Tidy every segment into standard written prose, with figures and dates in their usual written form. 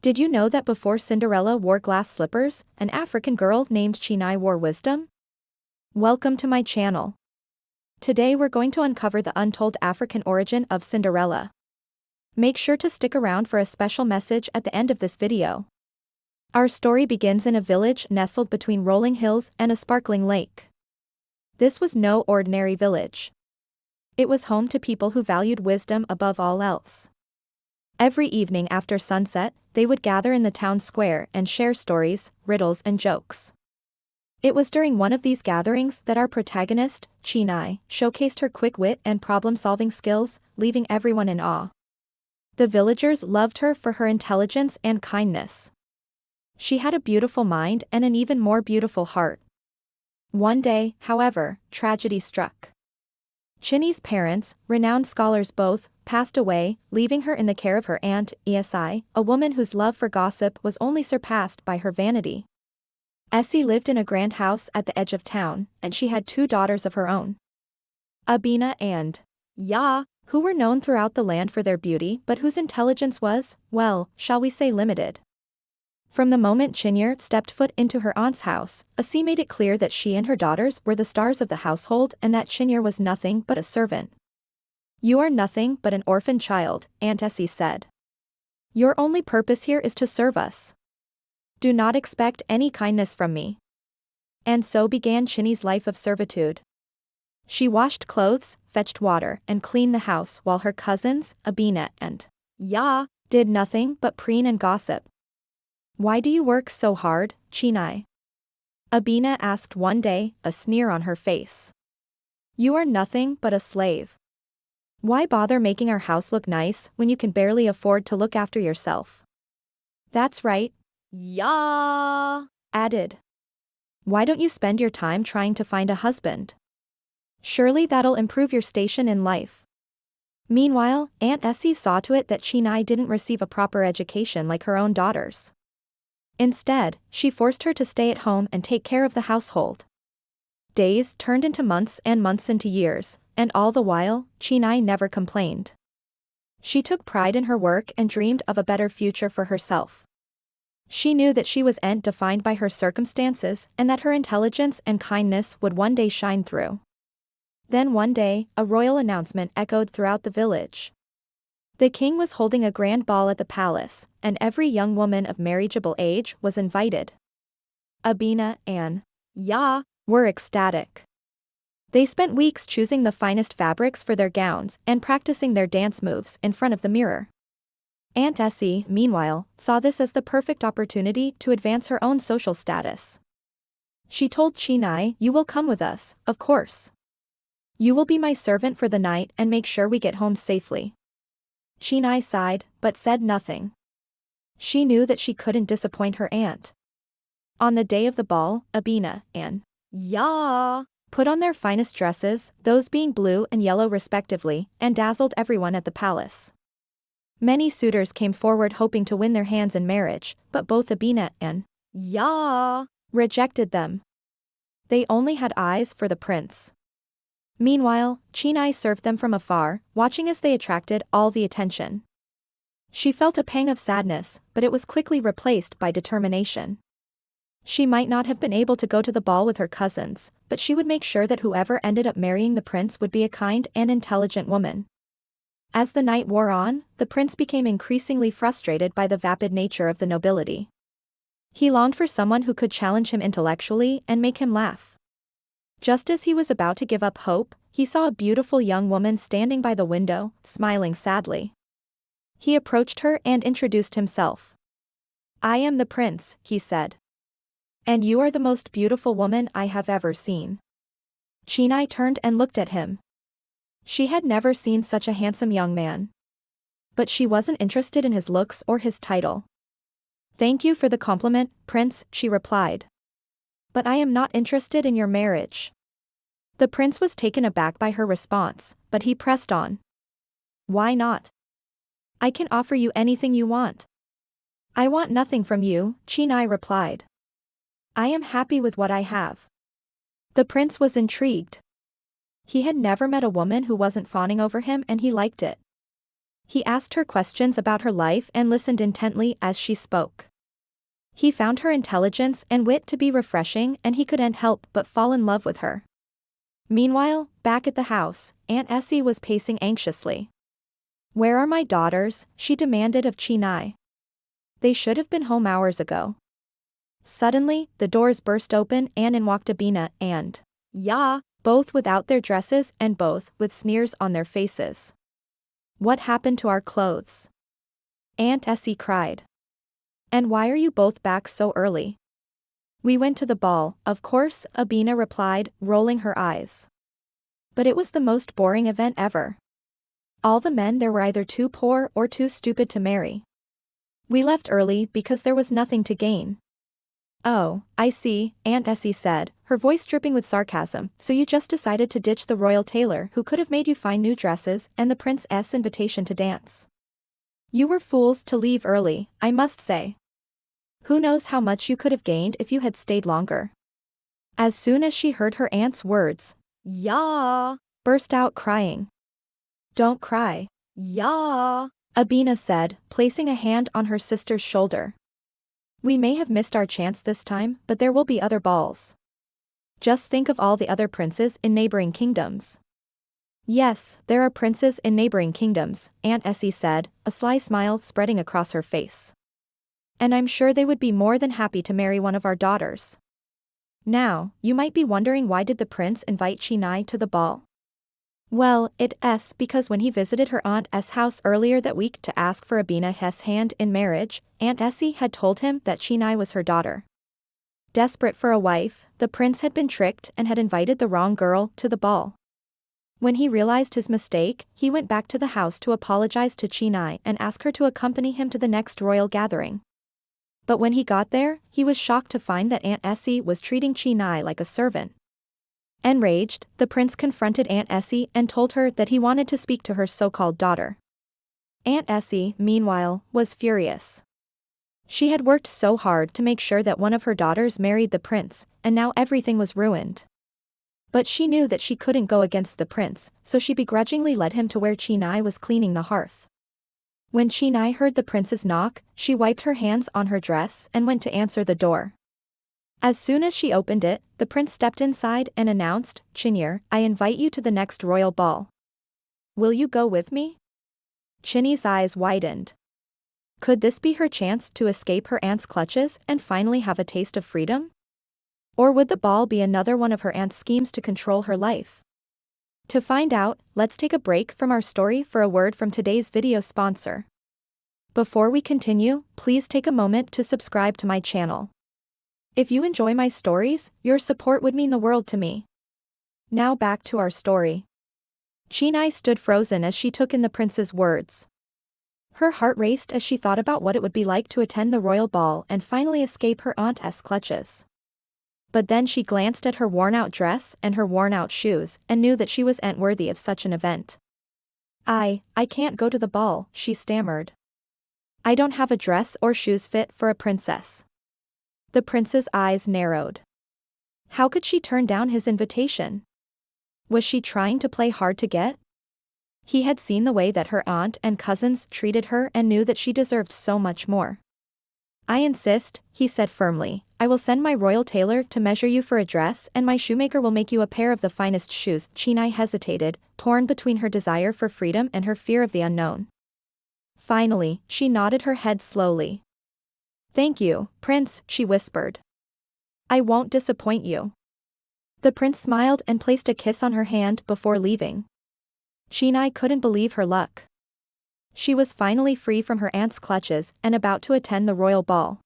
Did you know that before Cinderella wore glass slippers, an African girl named Chinye wore wisdom? Welcome to my channel. Today we're going to uncover the untold African origin of Cinderella. Make sure to stick around for a special message at the end of this video. Our story begins in a village nestled between rolling hills and a sparkling lake. This was no ordinary village. It was home to people who valued wisdom above all else. Every evening after sunset, they would gather in the town square and share stories, riddles and jokes. It was during one of these gatherings that our protagonist, Chinye, showcased her quick wit and problem-solving skills, leaving everyone in awe. The villagers loved her for her intelligence and kindness. She had a beautiful mind and an even more beautiful heart. One day, however, tragedy struck. Chinye's parents, renowned scholars both, passed away, leaving her in the care of her aunt, Esi, a woman whose love for gossip was only surpassed by her vanity. Essie lived in a grand house at the edge of town, and she had two daughters of her own, Abina and Ya, who were known throughout the land for their beauty but whose intelligence was, well, shall we say limited. From the moment Chinye stepped foot into her aunt's house, Essie made it clear that she and her daughters were the stars of the household and that Chinye was nothing but a servant. "You are nothing but an orphan child," Aunt Essie said. "Your only purpose here is to serve us. Do not expect any kindness from me." And so began Chinye's life of servitude. She washed clothes, fetched water, and cleaned the house while her cousins, Abina and Ya, did nothing but preen and gossip. "Why do you work so hard, Chinye?" Abina asked one day, a sneer on her face. "You are nothing but a slave. Why bother making our house look nice when you can barely afford to look after yourself?" "That's right," Ya added. "Why don't you spend your time trying to find a husband? Surely that'll improve your station in life." Meanwhile, Aunt Essie saw to it that Chinye didn't receive a proper education like her own daughters. Instead, she forced her to stay at home and take care of the household. Days turned into months and months into years, and all the while, Chinye never complained. She took pride in her work and dreamed of a better future for herself. She knew that she wasn't defined by her circumstances and that her intelligence and kindness would one day shine through. Then one day, a royal announcement echoed throughout the village. The king was holding a grand ball at the palace, and every young woman of marriageable age was invited. Abina and Ya were ecstatic. They spent weeks choosing the finest fabrics for their gowns and practicing their dance moves in front of the mirror. Aunt Essie, meanwhile, saw this as the perfect opportunity to advance her own social status. She told Chinye, "You will come with us, of course. You will be my servant for the night and make sure we get home safely." Chinye sighed, but said nothing. She knew that she couldn't disappoint her aunt. On the day of the ball, Abina and Ya put on their finest dresses, those being blue and yellow respectively, and dazzled everyone at the palace. Many suitors came forward hoping to win their hands in marriage, but both Abina and Ya rejected them. They only had eyes for the prince. Meanwhile, Chinye served them from afar, watching as they attracted all the attention. She felt a pang of sadness, but it was quickly replaced by determination. She might not have been able to go to the ball with her cousins, but she would make sure that whoever ended up marrying the prince would be a kind and intelligent woman. As the night wore on, the prince became increasingly frustrated by the vapid nature of the nobility. He longed for someone who could challenge him intellectually and make him laugh. Just as he was about to give up hope, he saw a beautiful young woman standing by the window, smiling sadly. He approached her and introduced himself. "I am the prince," he said. "And you are the most beautiful woman I have ever seen." Chinye turned and looked at him. She had never seen such a handsome young man. But she wasn't interested in his looks or his title. "Thank you for the compliment, Prince," she replied. "But I am not interested in your marriage." The prince was taken aback by her response, but he pressed on. "Why not? I can offer you anything you want." "I want nothing from you," Chinye replied. "I am happy with what I have." The prince was intrigued. He had never met a woman who wasn't fawning over him and he liked it. He asked her questions about her life and listened intently as she spoke. He found her intelligence and wit to be refreshing, and he couldn't help but fall in love with her. Meanwhile, back at the house, Aunt Essie was pacing anxiously. "Where are my daughters?" she demanded of Chinye. "They should have been home hours ago." Suddenly, the doors burst open and in walked Abina and Ya, both without their dresses and both with sneers on their faces. "What happened to our clothes?" Aunt Essie cried. "And why are you both back so early?" "We went to the ball, of course," Abina replied, rolling her eyes. "But it was the most boring event ever. All the men there were either too poor or too stupid to marry. We left early because there was nothing to gain." "Oh, I see," Aunt Essie said, her voice dripping with sarcasm. "So you just decided to ditch the royal tailor who could have made you fine new dresses and the prince's invitation to dance. You were fools to leave early, I must say. Who knows how much you could have gained if you had stayed longer." As soon as she heard her aunt's words, "Ya," burst out crying. "Don't cry. Ya," Abina said, placing a hand on her sister's shoulder. "We may have missed our chance this time, but there will be other balls. Just think of all the other princes in neighboring kingdoms." "Yes, there are princes in neighboring kingdoms," Aunt Essie said, a sly smile spreading across her face. "And I'm sure they would be more than happy to marry one of our daughters." Now, you might be wondering, why did the prince invite Chinye to the ball? Well, it's because when he visited her aunt's house earlier that week to ask for Abina's hand in marriage, Aunt Essie had told him that Chinye was her daughter. Desperate for a wife, the prince had been tricked and had invited the wrong girl to the ball. When he realized his mistake, he went back to the house to apologize to Chinye and ask her to accompany him to the next royal gathering. But when he got there, he was shocked to find that Aunt Essie was treating Chinye like a servant. Enraged, the prince confronted Aunt Essie and told her that he wanted to speak to her so-called daughter. Aunt Essie, meanwhile, was furious. She had worked so hard to make sure that one of her daughters married the prince, and now everything was ruined. But she knew that she couldn't go against the prince, so she begrudgingly led him to where Chinye was cleaning the hearth. When Chinye heard the prince's knock, she wiped her hands on her dress and went to answer the door. As soon as she opened it, the prince stepped inside and announced, "Chinye, I invite you to the next royal ball. Will you go with me?" Chinye's eyes widened. Could this be her chance to escape her aunt's clutches and finally have a taste of freedom? Or would the ball be another one of her aunt's schemes to control her life? To find out, let's take a break from our story for a word from today's video sponsor. Before we continue, please take a moment to subscribe to my channel. If you enjoy my stories, your support would mean the world to me. Now back to our story. Chinye stood frozen as she took in the prince's words. Her heart raced as she thought about what it would be like to attend the royal ball and finally escape her aunt's clutches. But then she glanced at her worn-out dress and her worn-out shoes and knew that she wasn't worthy of such an event. I can't go to the ball," she stammered. "I don't have a dress or shoes fit for a princess." The prince's eyes narrowed. How could she turn down his invitation? Was she trying to play hard to get? He had seen the way that her aunt and cousins treated her and knew that she deserved so much more. "I insist," he said firmly. "I will send my royal tailor to measure you for a dress, and my shoemaker will make you a pair of the finest shoes." Chinye hesitated, torn between her desire for freedom and her fear of the unknown. Finally, she nodded her head slowly. "Thank you, Prince," she whispered. "I won't disappoint you." The prince smiled and placed a kiss on her hand before leaving. Chinye couldn't believe her luck. She was finally free from her aunt's clutches and about to attend the royal ball.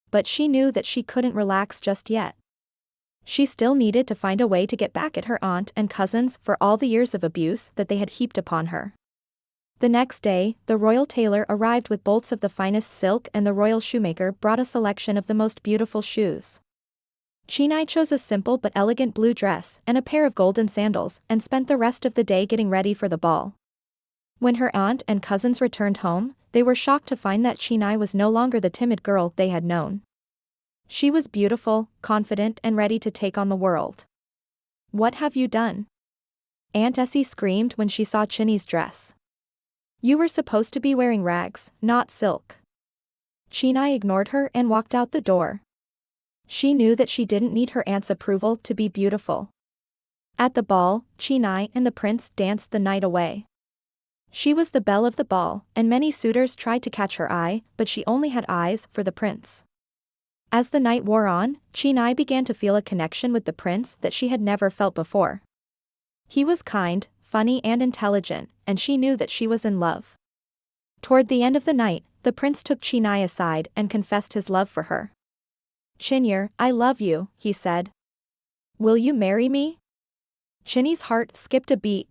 But she knew that she couldn't relax just yet. She still needed to find a way to get back at her aunt and cousins for all the years of abuse that they had heaped upon her. The next day, the royal tailor arrived with bolts of the finest silk and the royal shoemaker brought a selection of the most beautiful shoes. Chinye chose a simple but elegant blue dress and a pair of golden sandals and spent the rest of the day getting ready for the ball. When her aunt and cousins returned home, they were shocked to find that Chinye was no longer the timid girl they had known. She was beautiful, confident and ready to take on the world. "What have you done?" Aunt Essie screamed when she saw Chinye's dress. You were supposed to be wearing rags, not silk. Chinye ignored her and walked out the door. She knew that she didn't need her aunt's approval to be beautiful. At the ball, Chinye and the prince danced the night away. She was the belle of the ball, and many suitors tried to catch her eye, but she only had eyes for the prince. As the night wore on, Chinye began to feel a connection with the prince that she had never felt before. He was kind, funny and intelligent, and she knew that she was in love. Toward the end of the night, the prince took Chinye aside and confessed his love for her. "Chinye, I love you," he said. "Will you marry me?" Chinye's heart skipped a beat.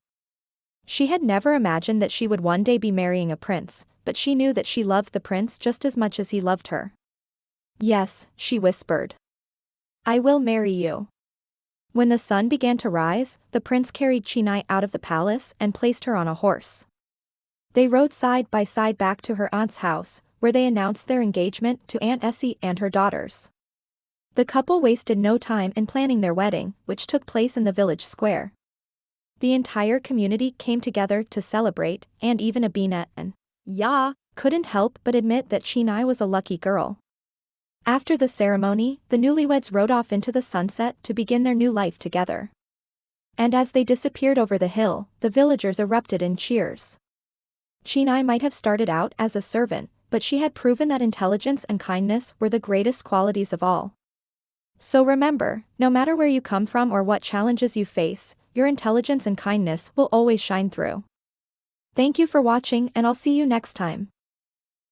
She had never imagined that she would one day be marrying a prince, but she knew that she loved the prince just as much as he loved her. "Yes," she whispered. "I will marry you." When the sun began to rise, the prince carried Chinye out of the palace and placed her on a horse. They rode side by side back to her aunt's house, where they announced their engagement to Aunt Essie and her daughters. The couple wasted no time in planning their wedding, which took place in the village square. The entire community came together to celebrate, and even Abina and Ya couldn't help but admit that Chinye was a lucky girl. After the ceremony, the newlyweds rode off into the sunset to begin their new life together. And as they disappeared over the hill, the villagers erupted in cheers. Chinye might have started out as a servant, but she had proven that intelligence and kindness were the greatest qualities of all. So remember, no matter where you come from or what challenges you face, your intelligence and kindness will always shine through. Thank you for watching, and I'll see you next time.